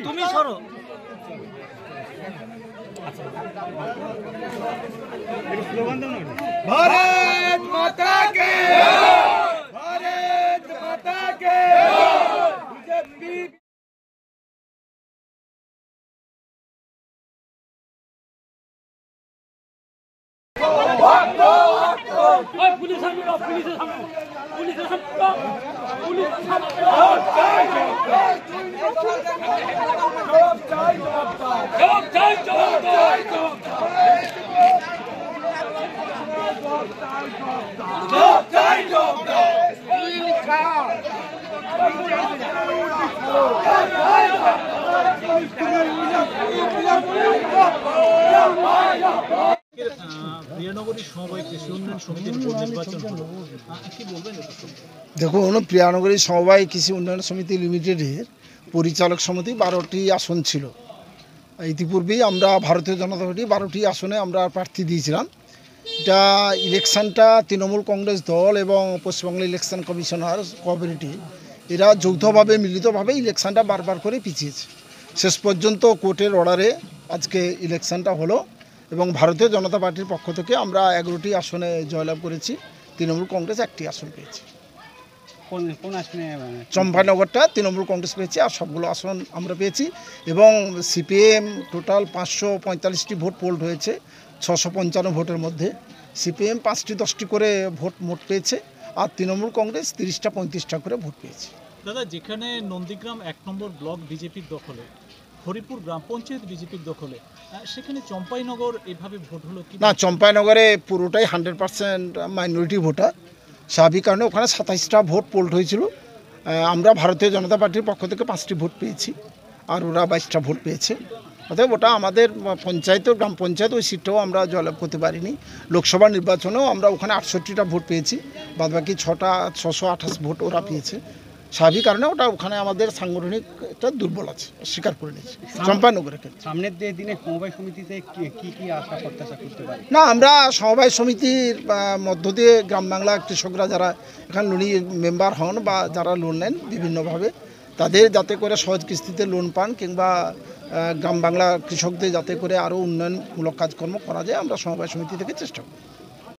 তুমি সরো। भारत माता के, भारत माता के। প্রিয়ানগরী সমবায় কৃষি উন্নয়ন সমিতির নির্বাচন হলো, কি বলবেন? দেখুন, প্রিয়ানগরী সমবায় কৃষি উন্নয়ন সমিতি লিমিটেডের পরিচালক সমিতি 12টি আসন ছিল। ইতিপূর্বেই আমরা ভারতীয় জনতা পার্টি 12টি আসনে আমরা প্রার্থী দিয়েছিলাম। এটা ইলেকশনটা তৃণমূল কংগ্রেস দল এবং পশ্চিমবঙ্গ ইলেকশন কমিশনার কোঅপারেটিভ এরা যৌথভাবে মিলিতভাবে ইলেকশনটা বারবার করে পিছিয়েছে। শেষ পর্যন্ত কোর্টের অর্ডারে আজকে ইলেকশনটা হলো এবং ভারতীয় জনতা পার্টির পক্ষ থেকে আমরা 11টি আসনে জয়লাভ করেছি। তৃণমূল কংগ্রেস 1টি আসন পেয়েছে। কোন আসনে? চম্পানগরটা তৃণমূল কংগ্রেস পেয়েছে, আর সবগুলো আসন আমরা পেয়েছি। এবং সিপিএম টোটাল 545টি ভোট পোল্ড হয়েছে 655 ভোটের মধ্যে। সিপিএম 5টি 10টি করে ভোট মোট পেয়েছে, আর তৃণমূল কংগ্রেস 30টা 35টা করে ভোট পেয়েছে। দাদা, যেখানে নন্দীগ্রাম 1 নম্বর ব্লক বিজেপির দখলে, হরিপুর গ্রাম পঞ্চায়েত বিজেপির দখলে, সেখানে চম্পাইনগর এভাবে ভোট হলো কি? না, চম্পাইনগরে পুরোটাই 100% মাইনরিটি ভোটার। স্বাভাবিক কারণে ওখানে 27টা ভোট পোল্ড হয়েছিল। আমরা ভারতীয় জনতা পার্টির পক্ষ থেকে 5টি ভোট পেয়েছি, আর ওরা 22টা ভোট পেয়েছে। অতএব ওটা আমাদের পঞ্চায়েত, গ্রাম পঞ্চায়েত, ওই সিটটাও আমরা জয়লাভ করতে পারিনি। লোকসভা নির্বাচনেও আমরা ওখানে 68টা ভোট পেয়েছি, বাদবাকি 628 ভোট ওরা পেয়েছে। স্বাভাবিক কারণে ওটা ওখানে আমাদের সাংগঠনিক একটা দুর্বল আছে, স্বীকার করে নিয়েছি। চম্পাইনগরের ক্ষেত্রে সামনের দিনে সমবায় সমিতিতে কি কি আশা প্রত্যাশা করতে পারি? না, আমরা সমবায় সমিতির মধ্য দিয়ে গ্রাম বাংলা কৃষকরা যারা এখানে লোনি মেম্বার হন বা যারা লোন নেন বিভিন্নভাবে, তাদের যাতে করে সহজ কিস্তিতে লোন পান, কিংবা গ্রাম বাংলা কৃষকদের যাতে করে আরও উন্নয়নমূলক কাজকর্ম করা যায়, আমরা সমবায় সমিতি থেকে চেষ্টা করি।